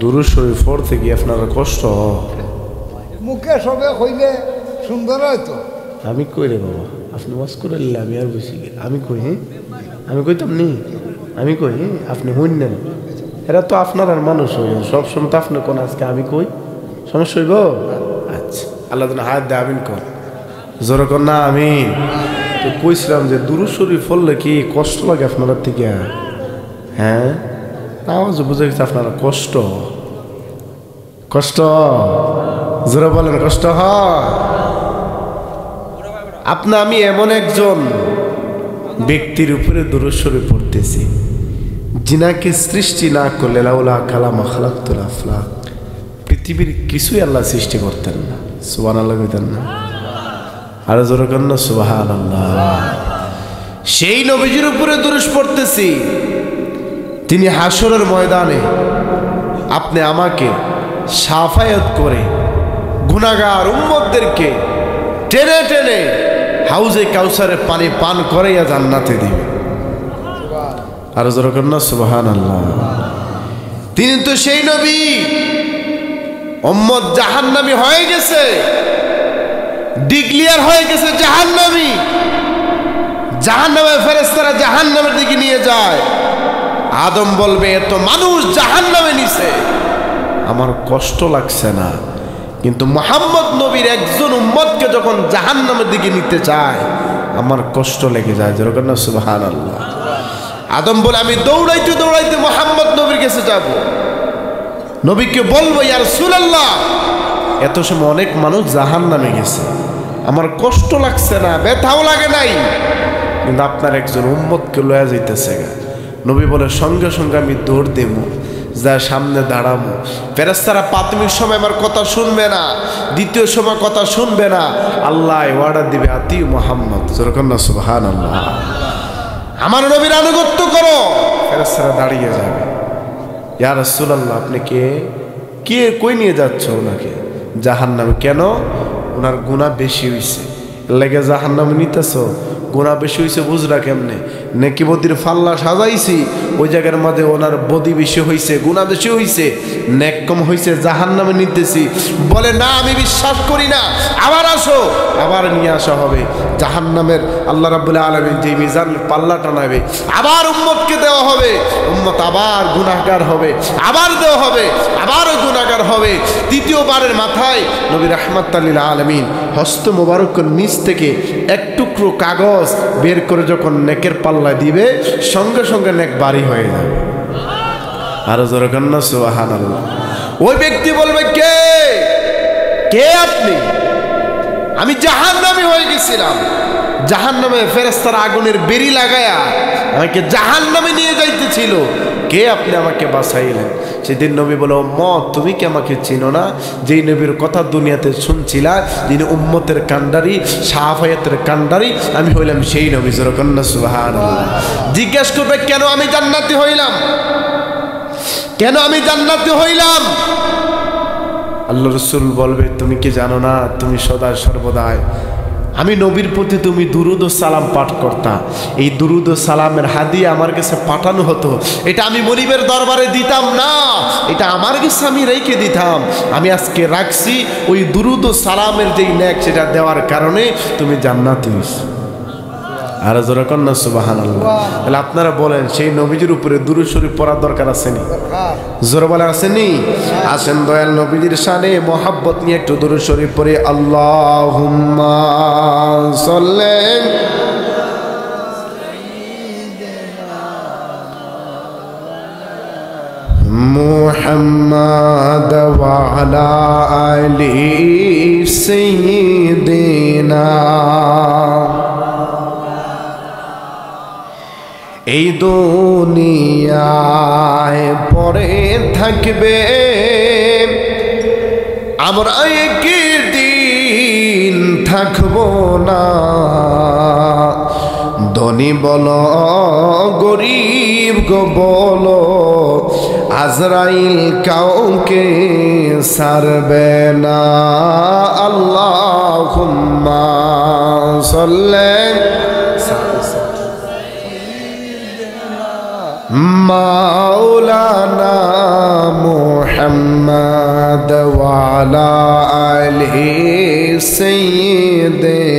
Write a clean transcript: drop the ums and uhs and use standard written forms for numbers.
দুরূদ শরীফ পড়তে কি আপনার কষ্ট? মুখে সবে কইলে সুন্দর হয়তো। আমি কই রে বাবা, আপনি ওয়াজ করে নিলে আমি আর বুঝি আমি কই। হ্যাঁ আমি কইতাম নি, আমি কই আপনি হইন নেন। এরা তো আপনার আর মানুষ হইল সবসময় তো আপনি কোন আজকে আমি কই সমস্যা হইব? আচ্ছা আল্লাহ হাত দে আমিন কর, জোর কর না আমিন। তো কইছিলাম যে দুরূদ শরীফ পড়লে কি কষ্ট লাগে আপনার থেকে? হ্যাঁ আওয়াজ বুঝে গেছে আপনারা কষ্ট কষ্ট জোরে বলেন কষ্ট হয়। আপনি আমি এমন একজন ব্যক্তির উপরে দুরূদ শরীফ পড়তেছি যিনাকে সৃষ্টি না করলে লাউলা কালামা খালাকতুল আফলাক, পৃথিবীর কিছুই আল্লাহ সৃষ্টি করতেন না। সুবহানাল্লাহ কইতেন না? আর জোরে করেন না সুবহানাল্লাহ। সেই নবীজির উপরে দুরূদ পড়তেছি, তিনি হাসরের ময়দানে আপনি আমাকে শাফায়াত করে গুনাহগার উম্মতদেরকে টেনে টেনে হাউজে কাউসারের পানি পান করাইয়া জান্নাতে দিবে। আর জোরে করেন না সুবহানাল্লাহ। তিনি তো সেই নবী, উম্মত জাহান্নামী হয়ে গেছে, ডিক্লিয়ার হয়ে গেছে জাহান্নামী। জাহান্নামের ফেরেশতারা জাহান্নামের দিকে নিয়ে যায়। আদম বলবে এত মানুষ জাহান্নামে নিছে, আমার কষ্ট লাগছে না, কিন্তু মুহাম্মদ নবীর একজন উম্মতকে যখন জাহান্নামের দিকে নিতে চায় আমার কষ্ট লেগে যায়। যেরকম না সুবহানাল্লাহ। আদম বলে আমি দৌড়াইতে দৌড়াইতে মুহাম্মদ নবীর কাছে যাব, নবীকে বলবো ইয়া রাসূলুল্লাহ এত সময় অনেক মানুষ জাহান্নামে গেছে, আমার কষ্ট লাগছে না, ব্যথাও লাগে নাই, কিন্তু আপনার একজন উম্মতকে লয়া যাইতেছে। নবী বলে সঙ্গে সঙ্গে আমি দৌড় দেব, যা সামনে দাঁড়াবো। ফেরেশতারা প্রাথমিক সময় আমার কথা শুনবে না, দ্বিতীয় সময় কথা শুনবে না, আল্লাহ ওয়ার্ডার দিবে আতি মুহাম্মদ। যেরকম না সুবহানাল্লাহ, আমার নবীর আনুগত্য করো। ফেরেশতারা দাঁড়িয়ে যাবে, ইয়া রাসূলুল্লাহ আপনি কে কে কই নিয়ে যাচ্ছ ওনাকে? জাহান্নামে। কেন? ওনার গুনাহ বেশি হইছে লেগে জাহান্নামে নিতেছ। গুনাহ বেশি হয়েছে বুঝরা কেমনে? নেকি বদির ফাল্লা সাজাইছি, ওই জায়গার মধ্যে ওনার বদি বেশি হয়েছে, গুনাহ বেশি হয়েছে, নেক কম হয়েছে, জাহান্নামে নিতেছি। বলে না আমি বিশ্বাস করি না, আবার আসো, আবার নিয়ে আসা হবে জাহান্নামের। আল্লাহ রাব্বুল আলামিন যে মিজান পাল্লা টানাবে, আবার উম্মতকে দেওয়া হবে, উম্মত আবার গুনাহগার হবে, আবার দেওয়া হবে, আবারও গুনাহগার হবে। তৃতীয়বারের মাথায় নবী রাহমাতুল লিল আলামিন হস্ত মোবারকের নিচ থেকে এক টুকরো কাগজ বের করে যখন নেকের পাল্লা দিবে, সঙ্গে সঙ্গে নেক বাড়ি হয়ে যাবে। আর জোরে কান্না সুবহানাল্লাহ। ওই ব্যক্তি বলবে কে কে আপনি? আমি জাহান্নামী হয়ে গেছিলাম, জাহান্নামে ফেরেশতারা আগুনের বেরি লাগায়া আমাকে জাহান্নামে নিয়ে যাইতেছিল, কে আপনি আমাকে বাঁচাইলেন? সেদিন নবী বলে উম্মত তুমি কি আমাকে চিনো না? যেই নবীর কথা দুনিয়াতে শুনছিলা, যিনি উম্মতের কান্ডারি, শাফায়াতের কান্ডারি, আমি হইলাম সেই নবী। যেরকম না সুবহানাল্লাহ। জিজ্ঞেস করবে কেন আমি জান্নাতি হইলাম, কেন আমি জান্নাতি হইলাম? আল্লাহ রাসূল বলবে তুমি কি জানো না তুমি সদা সর্বদাই আমি নবীর প্রতি তুমি দুরুদ ও সালাম পাঠ করতা, এই দুরুদ ও সালামের হাদিয়া আমার কাছে পাঠানো হতো, এটা আমি মনিবের দরবারে দিতাম না, এটা আমার কাছে আমি রেখে দিতাম, আমি আজকে রাখছি। ওই দুরুদ ও সালামের যেই নেক সেটা দেওয়ার কারণে তুমি জান্নাতি হইছো। আর জোরে কন্না সুবহানাল্লাহ। তাহলে আপনারা বলেন সেই নবীজির উপরে দুরূদ শরীফ পড়ার দরকার আছে নি? জোরে বলে আসেনি? আসেন দয়াল নবীজির শানে মোহাব্বত নিয়ে একটু দুরূদ শরীফ পড়ে। আল্লাহুম্মা সাল্লি মুহাম্মাদ ওয়া আলা আলি সাইয়্যিদিনা। এই দুনিয়ায় পড়ে থাকবে আমরা একদিন থাকবো না, ধনী বলো গরিব গো বলো আজরাইল কাউকে ছাড়বে না। আল্লাহুম্মা সাল্লি মাওলানা وعلى آله سيدنا